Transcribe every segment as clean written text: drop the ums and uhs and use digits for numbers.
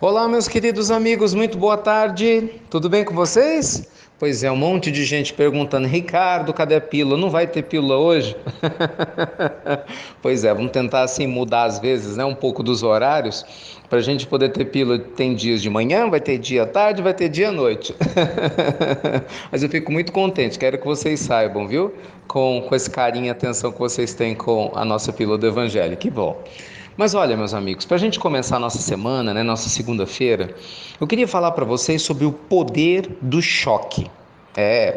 Olá, meus queridos amigos, muito boa tarde. Tudo bem com vocês? Pois é, um monte de gente perguntando: Ricardo, cadê a pílula? Não vai ter pílula hoje? Pois é, vamos tentar assim mudar às vezes, né, um pouco dos horários, para a gente poder ter pílula. Tem dias de manhã, vai ter dia à tarde, vai ter dia à noite. Mas eu fico muito contente, quero que vocês saibam, viu? Com esse carinho e atenção que vocês têm com a nossa pílula do Evangelho. Que bom. Mas olha, meus amigos, para a gente começar a nossa semana, né, nossa segunda-feira, eu queria falar para vocês sobre o poder do choque.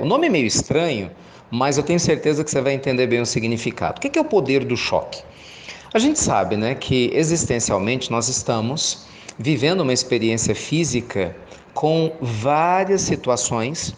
O nome é meio estranho, mas eu tenho certeza que você vai entender bem o significado. O que é o poder do choque? A gente sabe, né, que existencialmente nós estamos vivendo uma experiência física com várias situações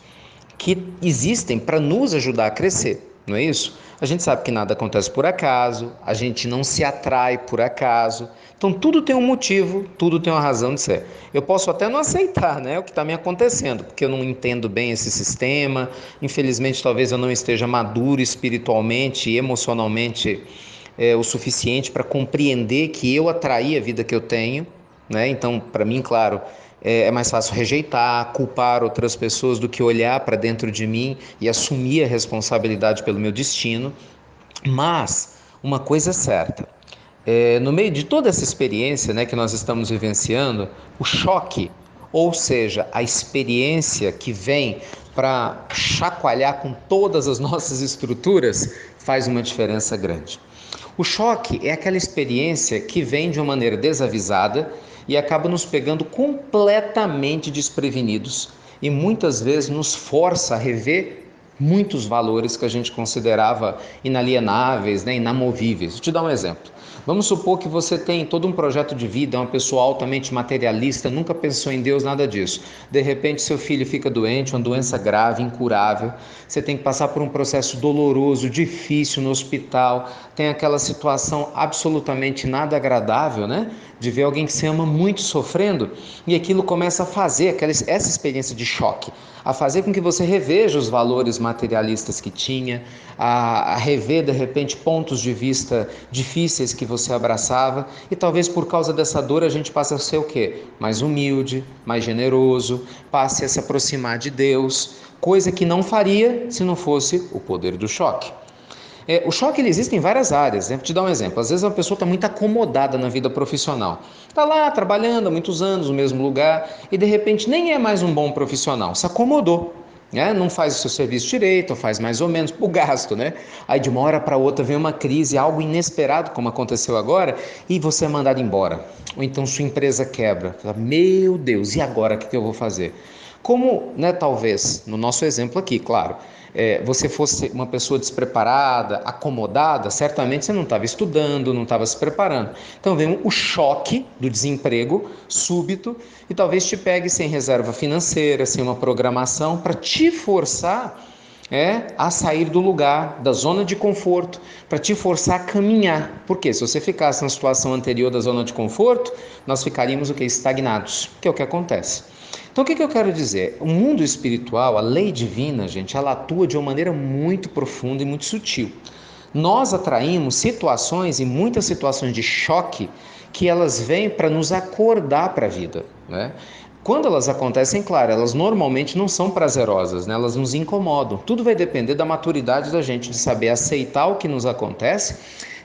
que existem para nos ajudar a crescer, não é isso? A gente sabe que nada acontece por acaso, a gente não se atrai por acaso, então tudo tem um motivo, tudo tem uma razão de ser. Eu posso até não aceitar, né, o que está me acontecendo, porque eu não entendo bem esse sistema, infelizmente talvez eu não esteja maduro espiritualmente e emocionalmente o suficiente para compreender que eu atraí a vida que eu tenho, né? Então, para mim, claro, é mais fácil rejeitar, culpar outras pessoas do que olhar para dentro de mim e assumir a responsabilidade pelo meu destino. Mas uma coisa é certa, no meio de toda essa experiência, né, que nós estamos vivenciando, o choque, ou seja, a experiência que vem para chacoalhar com todas as nossas estruturas, faz uma diferença grande. O choque é aquela experiência que vem de uma maneira desavisada e acaba nos pegando completamente desprevenidos e muitas vezes nos força a rever muitos valores que a gente considerava inalienáveis, né, inamovíveis. Vou te dar um exemplo. Vamos supor que você tem todo um projeto de vida, é uma pessoa altamente materialista, nunca pensou em Deus, nada disso. De repente seu filho fica doente, uma doença grave, incurável, você tem que passar por um processo doloroso, difícil no hospital, tem aquela situação absolutamente nada agradável, né? De ver alguém que você ama muito sofrendo, e aquilo começa a fazer essa experiência de choque, a fazer com que você reveja os valores materialistas que tinha, a rever de repente pontos de vista difíceis que você abraçava, e talvez por causa dessa dor a gente passe a ser o quê? Mais humilde, mais generoso, passe a se aproximar de Deus, coisa que não faria se não fosse o poder do choque. O choque ele existe em várias áreas, né? Vou te dar um exemplo. Às vezes uma pessoa está muito acomodada na vida profissional. Está lá trabalhando há muitos anos no mesmo lugar e de repente nem é mais um bom profissional, se acomodou. Né? Não faz o seu serviço direito, ou faz mais ou menos por gasto, né? Aí de uma hora para outra vem uma crise, algo inesperado, como aconteceu agora, e você é mandado embora. Ou então sua empresa quebra. Meu Deus, e agora o que eu vou fazer? Como, né, talvez, no nosso exemplo aqui, claro, você fosse uma pessoa despreparada, acomodada, certamente você não estava estudando, não estava se preparando. Então vem o choque do desemprego súbito e talvez te pegue sem reserva financeira, sem uma programação, para te forçar a sair do lugar, da zona de conforto, para te forçar a caminhar. Porque se você ficasse na situação anterior da zona de conforto, nós ficaríamos o que? Estagnados, que é o que acontece. Então, o que eu quero dizer? O mundo espiritual, a lei divina, gente, ela atua de uma maneira muito profunda e muito sutil. Nós atraímos situações e muitas situações de choque que elas vêm para nos acordar para a vida, né? Quando elas acontecem, claro, elas normalmente não são prazerosas, né? Elas nos incomodam. Tudo vai depender da maturidade da gente, de saber aceitar o que nos acontece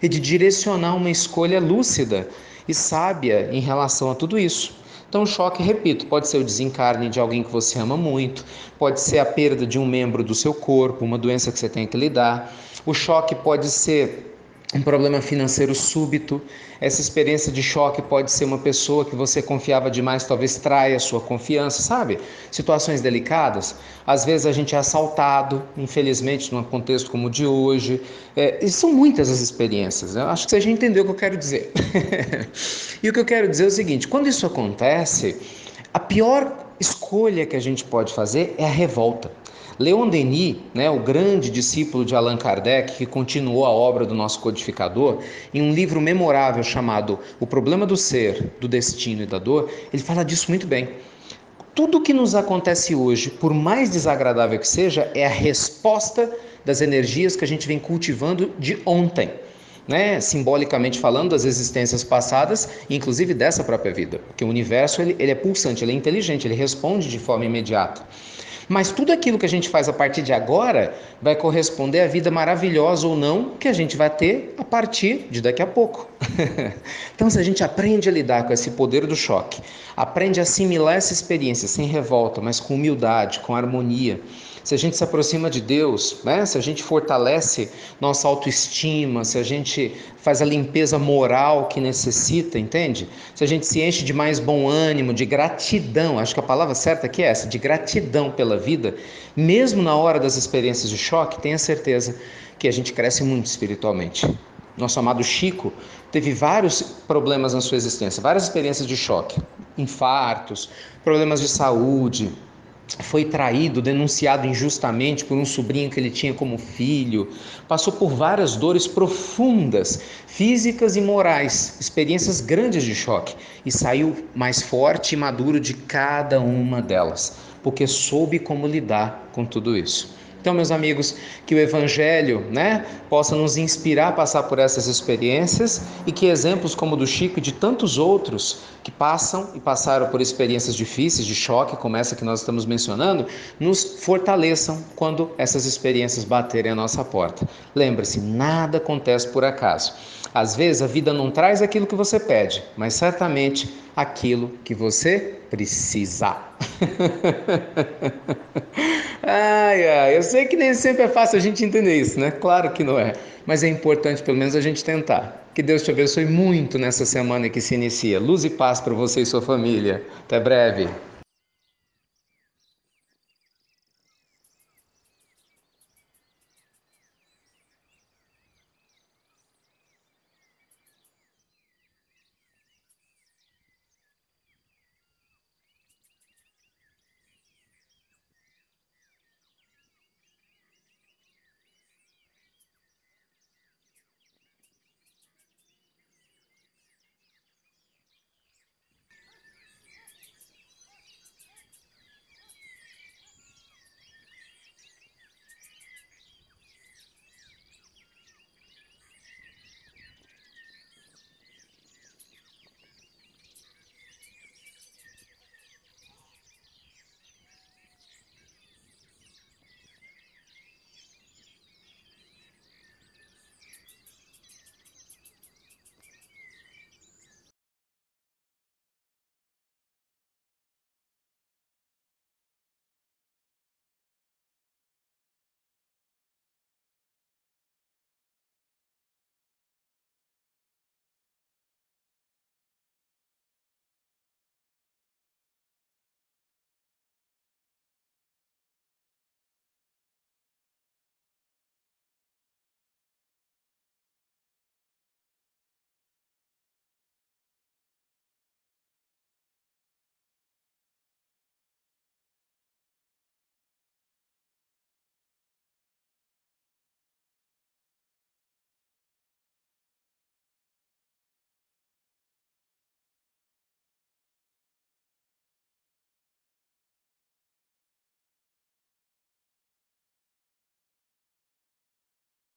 e de direcionar uma escolha lúcida e sábia em relação a tudo isso. Então, o choque, repito, pode ser o desencarne de alguém que você ama muito, pode ser a perda de um membro do seu corpo, uma doença que você tem que lidar. O choque pode ser um problema financeiro súbito. Essa experiência de choque pode ser uma pessoa que você confiava demais, talvez traia a sua confiança, sabe? Situações delicadas. Às vezes a gente é assaltado, infelizmente, num contexto como o de hoje. E são muitas as experiências. Eu acho que você já entendeu o que eu quero dizer. E o que eu quero dizer é o seguinte: quando isso acontece, a pior escolha que a gente pode fazer é a revolta. Leon Denis, né, o grande discípulo de Allan Kardec, que continuou a obra do nosso codificador, em um livro memorável chamado O Problema do Ser, do Destino e da Dor, ele fala disso muito bem. Tudo que nos acontece hoje, por mais desagradável que seja, é a resposta das energias que a gente vem cultivando de ontem. né, simbolicamente falando, das existências passadas, inclusive dessa própria vida. Porque o universo ele é pulsante, ele é inteligente, ele responde de forma imediata. Mas tudo aquilo que a gente faz a partir de agora vai corresponder à vida maravilhosa ou não que a gente vai ter a partir de daqui a pouco. Então, se a gente aprende a lidar com esse poder do choque, aprende a assimilar essa experiência sem revolta, mas com humildade, com harmonia, se a gente se aproxima de Deus, né? Se a gente fortalece nossa autoestima, se a gente faz a limpeza moral que necessita, entende? Se a gente se enche de mais bom ânimo, de gratidão, acho que a palavra certa aqui é essa, de gratidão pela vida, mesmo na hora das experiências de choque, tenha certeza que a gente cresce muito espiritualmente. Nosso amado Chico teve vários problemas na sua existência, várias experiências de choque, infartos, problemas de saúde, foi traído, denunciado injustamente por um sobrinho que ele tinha como filho, passou por várias dores profundas, físicas e morais, experiências grandes de choque, e saiu mais forte e maduro de cada uma delas, porque soube como lidar com tudo isso. Então, meus amigos, que o Evangelho, possa nos inspirar a passar por essas experiências e que exemplos como o do Chico e de tantos outros que passam e passaram por experiências difíceis, de choque, como essa que nós estamos mencionando, nos fortaleçam quando essas experiências baterem a nossa porta. Lembre-se, nada acontece por acaso. Às vezes a vida não traz aquilo que você pede, mas certamente aquilo que você precisa. Eu sei que nem sempre é fácil a gente entender isso, né? Claro que não é, mas é importante pelo menos a gente tentar. Que Deus te abençoe muito nessa semana que se inicia. Luz e paz para você e sua família. Até breve.